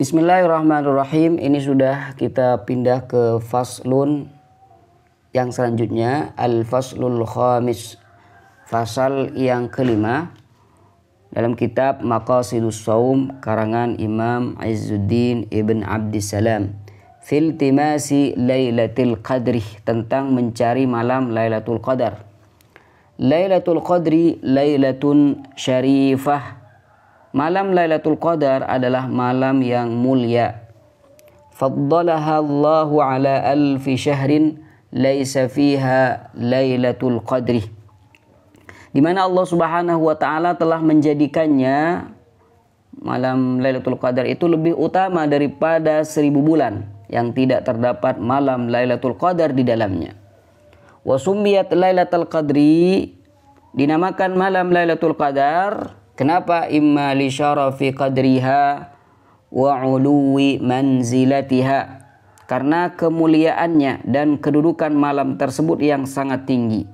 Bismillahirrahmanirrahim. Ini sudah kita pindah ke faslun yang selanjutnya, al-faslul khamis, fasal yang kelima dalam kitab Maqasidus Shaum karangan Imam Izzuddin Ibn Abdissalam, fil timasi Lailatul Qadri, tentang mencari malam Lailatul Qadar. Lailatul Qadri lailatun syarifah. Malam Lailatul Qadar adalah malam yang mulia. Faddalaha Allahu ala alfi syahrin laisa fiha Lailatul Qadri. Di mana Allah Subhanahu wa taala telah menjadikannya malam Lailatul Qadar itu lebih utama daripada 1000 bulan yang tidak terdapat malam Lailatul Qadar di dalamnya. Wa summiyat Lailatul Qadri, dinamakan malam Lailatul Qadar. Kenapa? Imma li syarafi qadriha wa uluwi manzilatiha, karena kemuliaannya dan kedudukan malam tersebut yang sangat tinggi.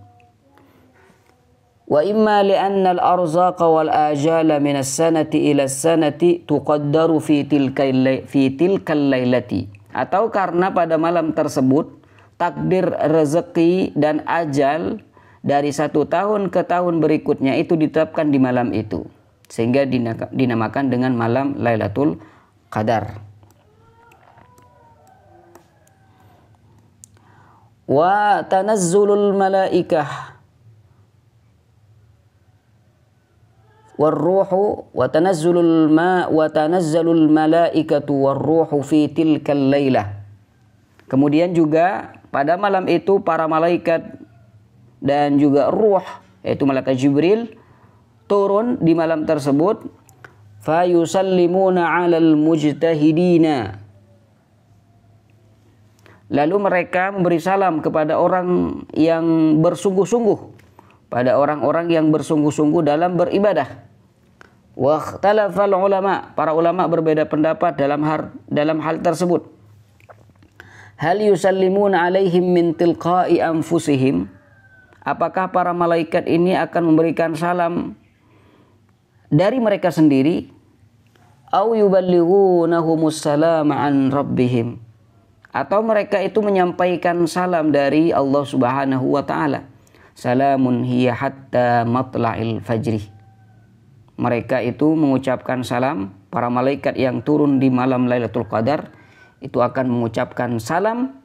Wa imma li anna al-arzaqa wal ajala min as-sanati ila as-sanati tuqaddaru fi tilkal lailati, atau karena pada malam tersebut takdir rezeki dan ajal dari satu tahun ke tahun berikutnya itu ditetapkan di malam itu, sehingga dinamakan dengan malam Lailatul Qadar. Wa tanazzulul malaikah warruhu wa tanazzalul malaikatu warruhu fi tilkal lailah. Kemudian juga pada malam itu para malaikat dan juga ruh, yaitu malaikat Jibril, turun di malam tersebut. Fayusallimuna 'alal mujtahidina, lalu mereka memberi salam kepada orang yang bersungguh-sungguh, pada orang-orang yang bersungguh-sungguh dalam beribadah. Wa ikhtalafal ulama, para ulama berbeda pendapat dalam hal tersebut. Hal yusallimuna 'alaihim min tilqa'i anfusihim, apakah para malaikat ini akan memberikan salam dari mereka sendiri, au yuballighunahumus salama an rabbihim, atau mereka itu menyampaikan salam dari Allah Subhanahu wa taala. Salamun hiya hatta matla'il fajri. Mereka itu mengucapkan salam, para malaikat yang turun di malam Lailatul Qadar itu akan mengucapkan salam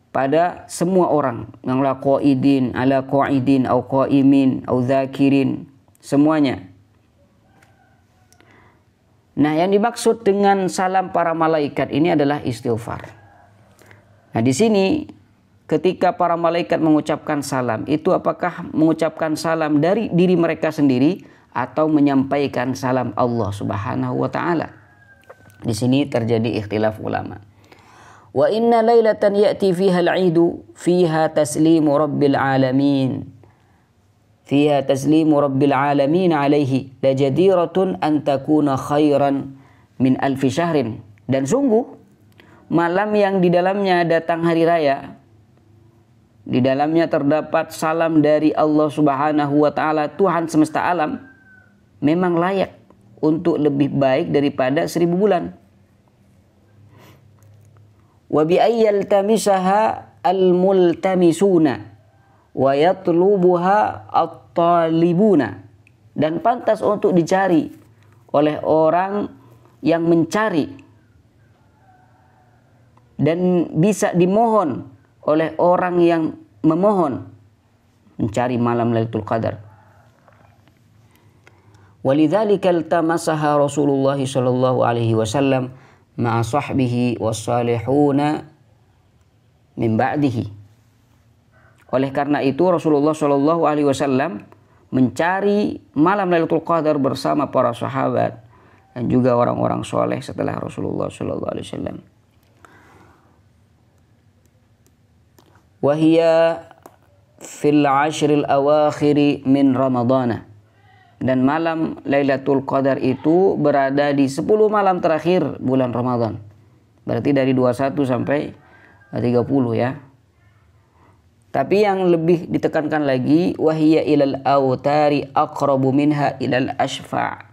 pada semua orang, yang la qaidin ala qaidin au qaimin au zakirin, semuanya. Nah, yang dimaksud dengan salam para malaikat ini adalah istighfar. Nah, di sini ketika para malaikat mengucapkan salam, itu apakah mengucapkan salam dari diri mereka sendiri atau menyampaikan salam Allah Subhanahu wa taala? Di sini terjadi ikhtilaf ulama. Wa inna lailatan ya'ti fiha al-'idu fiha taslimu rabbil alamin, fiha taslimu rabbil alamin alaihi lajadiratun an takuna khairan min alfi syahrin. Dan sungguh malam yang di dalamnya datang hari raya, di dalamnya terdapat salam dari Allah Subhanahu wa taala, Tuhan semesta alam, memang layak untuk lebih baik daripada 1000 bulan. Wa bi ayyaltamisaha al-multamisuna wa yatlubuha at-talibuna, dan pantas untuk dicari oleh orang yang mencari dan bisa dimohon oleh orang yang memohon, mencari malam Lailatul Qadar. Walidzalika iltamasaha Rasulullah sallallahu alaihi wasallam ma'a sahbihi wassalihuna min ba'dihi. Oleh karena itu Rasulullah sallallahu alaihi wasallam mencari malam Lailatul Qadar bersama para sahabat dan juga orang-orang soleh setelah Rasulullah sallallahu alaihi wasallam. Wa hiya fil 'ashril awakhiri min Ramadhan. Dan malam Lailatul Qadar itu berada di 10 malam terakhir bulan Ramadan. Berarti dari 21 sampai 30 ya. Tapi yang lebih ditekankan lagi, wahiyya ilal autari aqrabu minha ilal ashfa'.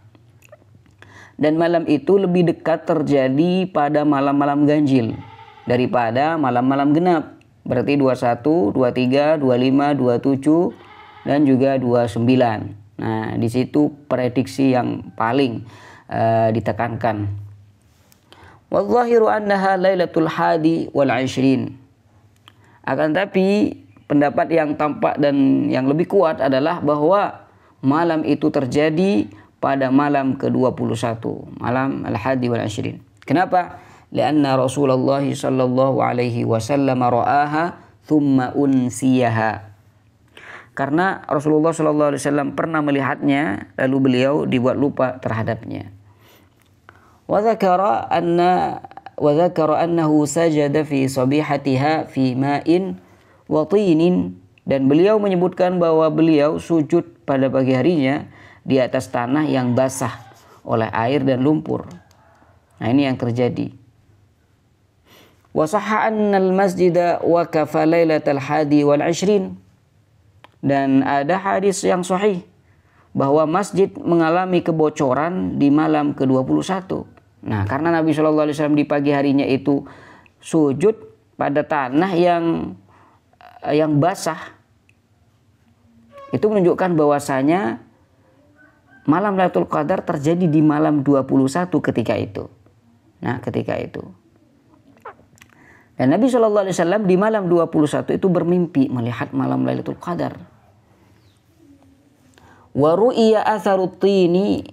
Dan malam itu lebih dekat terjadi pada malam-malam ganjil daripada malam-malam genap. Berarti 21, 23, 25, 27 dan juga 29. Nah, di situ prediksi yang paling ditekankan. Wadzahiru annaha lailatul hadi wal 20. Akan tapi pendapat yang tampak dan yang lebih kuat adalah bahwa malam itu terjadi pada malam ke-21, malam al-hadi wal 20. Kenapa? Lianna Rasulullah sallallahu alaihi wasallam ra'aha thumma unsiyaha. Karena Rasulullah sallallahu alaihi wasallam pernah melihatnya lalu beliau dibuat lupa terhadapnya. Wa dzakara annahu sajada fi sabihatiha fi ma'in wa tinin, dan beliau menyebutkan bahwa beliau sujud pada pagi harinya di atas tanah yang basah oleh air dan lumpur. Nah, ini yang terjadi. Wa sahha anna al-masjida waqafa lailatal hadi wal 20. Dan ada hadis yang sahih bahwa masjid mengalami kebocoran di malam ke-21. Nah, karena Nabi Shallallahu alaihi wasallam di pagi harinya itu sujud pada tanah yang basah, itu menunjukkan bahwasanya malam Lailatul Qadar terjadi di malam 21 ketika itu. Nah, ketika itu. Dan Nabi Shallallahu alaihi wasallam di malam 21 itu bermimpi melihat malam Lailatul Qadar. Wa ru'iya atharut tini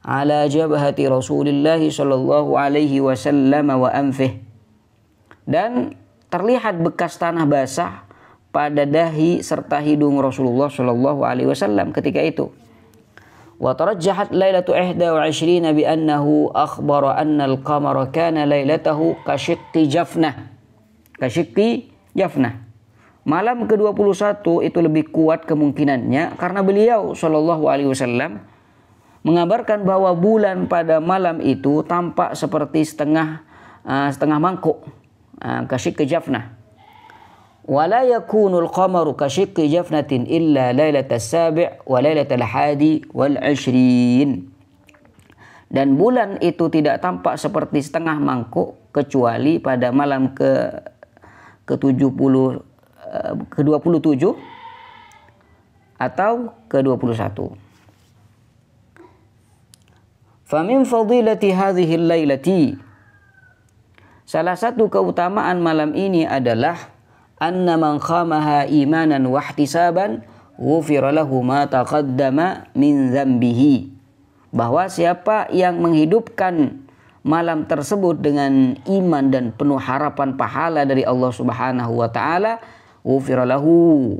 ala jabhati Rasulillah sallallahu alaihi wasallam wa anfih. Dan terlihat bekas tanah basah pada dahi serta hidung Rasulullah sallallahu alaihi wasallam ketika itu. Wa tarajjahat lailatu 21 bi annahu akhbara anna al-qamara kana lailatahu kashiqqi jafnah. Malam ke-21 itu lebih kuat kemungkinannya karena beliau sallallahu alaihi wasallam mengabarkan bahwa bulan pada malam itu tampak seperti setengah mangkuk, kashiqqi jafnah. Wala yakunul qamaru kashiqqi jafnatin illa lailatas sabi' wa lailatal hadi wal 20. Dan bulan itu tidak tampak seperti setengah mangkuk kecuali pada malam ke-27 atau ke-21. Famin fadilati hadhihi lailati, salah satu keutamaan malam ini adalah anna man khamaha imanan wa ihtisaban ghufira lahu ma taqaddama min dzambihi, bahwa siapa yang menghidupkan malam tersebut dengan iman dan penuh harapan pahala dari Allah Subhanahu wa taala, ghufira lahu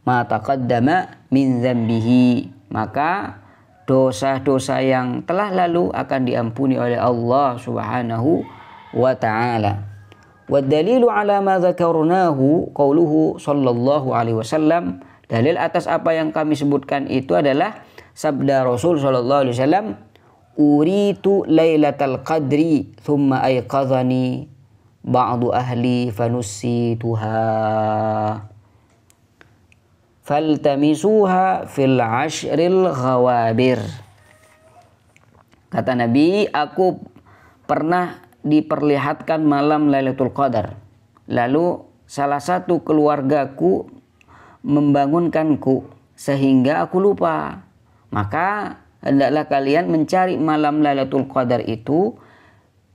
ma taqaddama min dzambihi, maka dosa-dosa yang telah lalu akan diampuni oleh Allah Subhanahu wa taala. Wadalilu ala ma dzakarnahu qauluhu sallallahu alaihi wasallam. Dalil atas apa yang kami sebutkan itu adalah sabda Rasul sallallahu alaihi wasallam, uritu lailatal qadri thumma ayqadhani ba'du ahli fanussituha faltamisuha fil ashril ghawabir. Kata Nabi, aku pernah diperlihatkan malam Lailatul Qadar. Lalu salah satu keluargaku membangunkanku sehingga aku lupa. Maka hendaklah kalian mencari malam Lailatul Qadar itu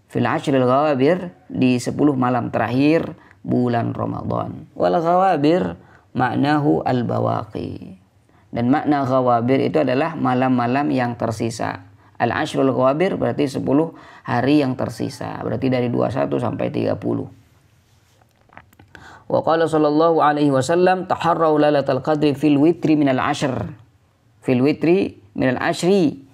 fil ashril ghawabir, di 10 malam terakhir bulan Ramadan. Wal ghawabir maknahu al-bawaqi. Dan makna ghawabir itu adalah malam-malam yang tersisa. Al-ashrul ghawabir berarti 10 hari yang tersisa. Berarti dari 21 sampai 30. Wa qala sallallahu alaihi wasallam taharrau lailatul qadri fil witri minal ashr. Fil witri minal ashri.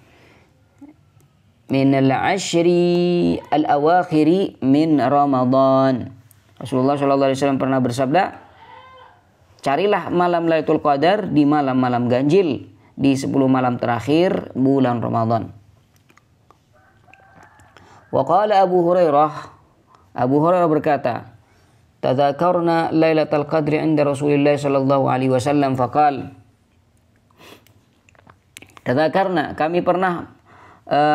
Minal ashri al-awakhiri min Ramadan. Rasulullah sallallahu alaihi wasallam pernah bersabda, carilah malam Lailatul Qadar di malam-malam ganjil, di 10 malam terakhir bulan Ramadan. Wa qala Abu Hurairah berkata, tadzakarna Lailatul Qadri 'inda Rasulillah sallallahu alaihi wasallam faqal, Karena kami pernah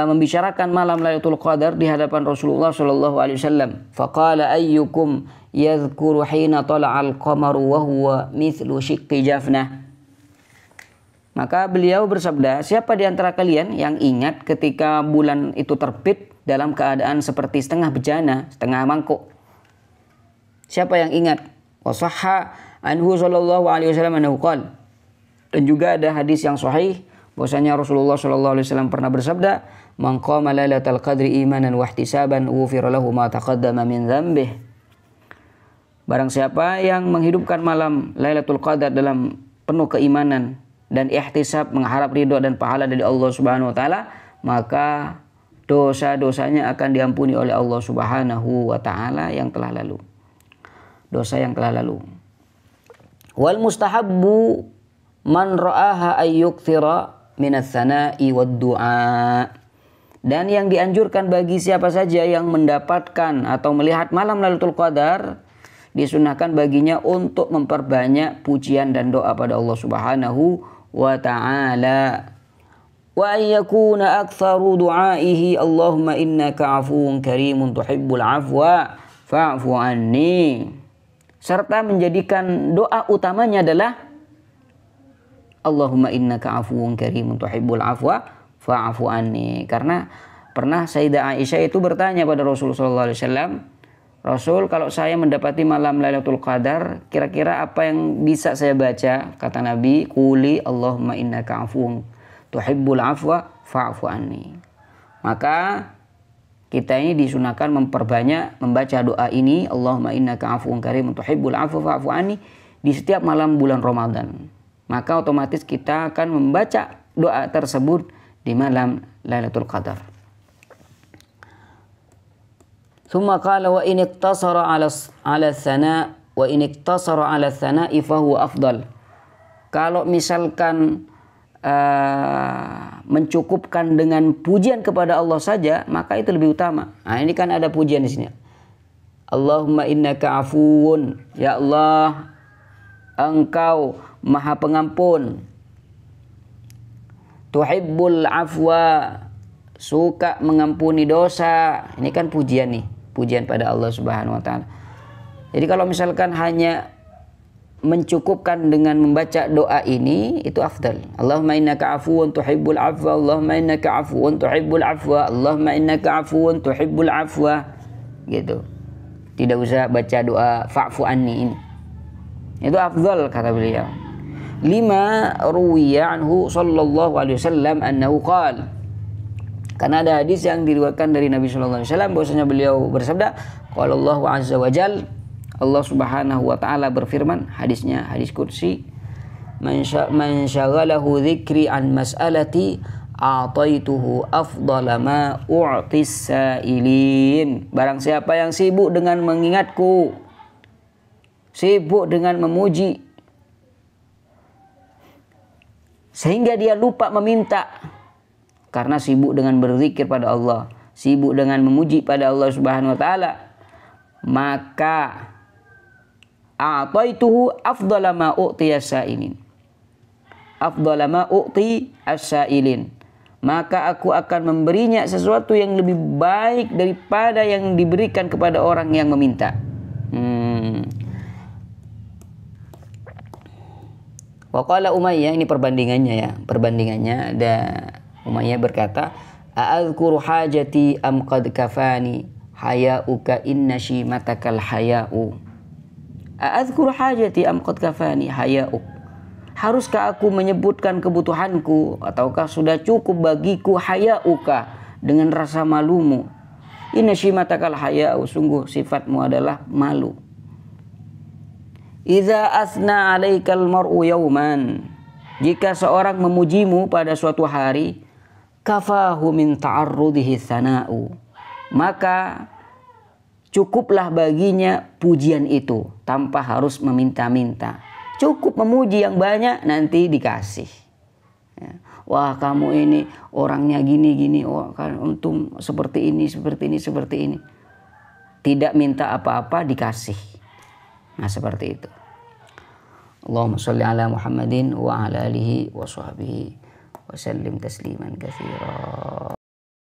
membicarakan malam Lailatul Qadar di hadapan Rasulullah sallallahu alaihi wasallam. Faqala ayyukum yadhkuru hina tala'al qamaru wa huwa mithlu shiqqi jafnah. Maka beliau bersabda, siapa di antara kalian yang ingat ketika bulan itu terbit dalam keadaan seperti setengah bejana, setengah mangkuk? Siapa yang ingat? Wa sahha anhu sallallahu alaihi wasallam annahu qala. Dan juga ada hadis yang sahih bahwasanya Rasulullah sallallahu alaihi wasallam pernah bersabda, "Man qama lailatal qadri imanan wa ihtisaban ghufira lahu ma taqaddama min dzambih." Barang siapa yang menghidupkan malam Lailatul Qadar dalam penuh keimanan dan ihtisab, mengharap ridho dan pahala dari Allah Subhanahu wa taala, maka dosa-dosanya akan diampuni oleh Allah Subhanahu wa taala yang telah lalu. Dosa yang telah lalu. Wal mustahabbu man ra'aha ayyukthira minas sana'i wad du'a. Dan yang dianjurkan bagi siapa saja yang mendapatkan atau melihat malam Lailatul Qadar, disunahkan baginya untuk memperbanyak pujian dan doa pada Allah Subhanahu wa ta'ala. Wa ayyakuna aktsaru du'aihi Allahumma innaka 'afuwun karimun tuhibbul 'afwa fa'fu anni. Serta menjadikan doa utamanya adalah Allahumma innaka 'afuwun karimun tuhibbul 'afwa fa'fu anni. Karena pernah Sayyidah Aisyah itu bertanya pada Rasulullah sallallahu alaihi wasallam, Rasul, kalau saya mendapati malam Lailatul Qadar, kira-kira apa yang bisa saya baca? Kata Nabi, quli Allahumma innaka 'afuwun tuhibbul 'afwa fa'fu anni. Maka kita ini disunahkan memperbanyak membaca doa ini, Allahumma innaka 'afuwun karimun tuhibbul 'afwa fa'fu anni, di setiap malam bulan Ramadan. Maka otomatis kita akan membaca doa tersebut di malam Lailatul Qadar. Thumma qala wa in iktasara 'ala tsana' wa in iktasara 'ala tsana'i fa huwa afdal. Kalau misalkan mencukupkan dengan pujian kepada Allah saja, maka itu lebih utama. Nah, ini kan ada pujian di sini. Allahumma innaka 'afuwun, ya Allah, Engkau Maha Pengampun. Tuhibbul 'afwa, suka mengampuni dosa. Ini kan pujian nih, pujian pada Allah Subhanahu wa taala. Jadi kalau misalkan hanya mencukupkan dengan membaca doa ini, itu afdal. Allahumma innaka 'afuwun tuhibbul 'afwa, Allahumma innaka 'afuwun tuhibbul 'afwa, Allahumma innaka 'afuwun tuhibbul 'afwa. Gitu. Tidak usah baca doa fa'fu anni ini. Itu afdal kata beliau. 5 ruwiya anhu sallallahu alaihi wasallam annahu qala. Karena ada hadis yang diriwayatkan dari Nabi sallallahu alaihi wasallam bahwasanya beliau bersabda, qala Allah azza wa jalla, Allah Subhanahu wa taala berfirman, hadisnya hadis qudsi, man syaghalahu dzikri an mas'alati a'taituhu afdala ma u'tis sa'ilin. Barang siapa yang sibuk dengan mengingatku, sibuk dengan memuji, sehingga dia lupa meminta karena sibuk dengan berzikir pada Allah, sibuk dengan memuji pada Allah Subhanahu wa taala, maka a'taituhu afdala ma u'ti as-sa'ilin. Afdala ma u'ti as-sa'ilin. Maka aku akan memberinya sesuatu yang lebih baik daripada yang diberikan kepada orang yang meminta. Wa qala Umayyah, ini perbandingannya ya. Perbandingannya ada Umayyah berkata, "A'adzkuru hajati am qad kafani haya'uka inna shimatakal haya'u." A'adzkuru hajati am qad kafani haya'uk. Haruskah aku menyebutkan kebutuhanku ataukah sudah cukup bagiku haya'uka, dengan rasa malumu? Inna shimatakal haya'u, sungguh sifatmu adalah malu. Idza asna 'alaikal mar'u yauman, jika seorang memujimu pada suatu hari, kafahu min ta'arrudihi tsana'u, maka cukuplah baginya pujian itu tanpa harus meminta-minta. Cukup memuji yang banyak, nanti dikasih. Ya. Wah, kamu ini orangnya gini-gini, oh, kan untung seperti ini, seperti ini, seperti ini. Tidak minta apa-apa, dikasih. Nah, seperti itu. Allahumma sholli ala Muhammadin wa ala alihi wa sahbihi wa sallim tasliman katsira.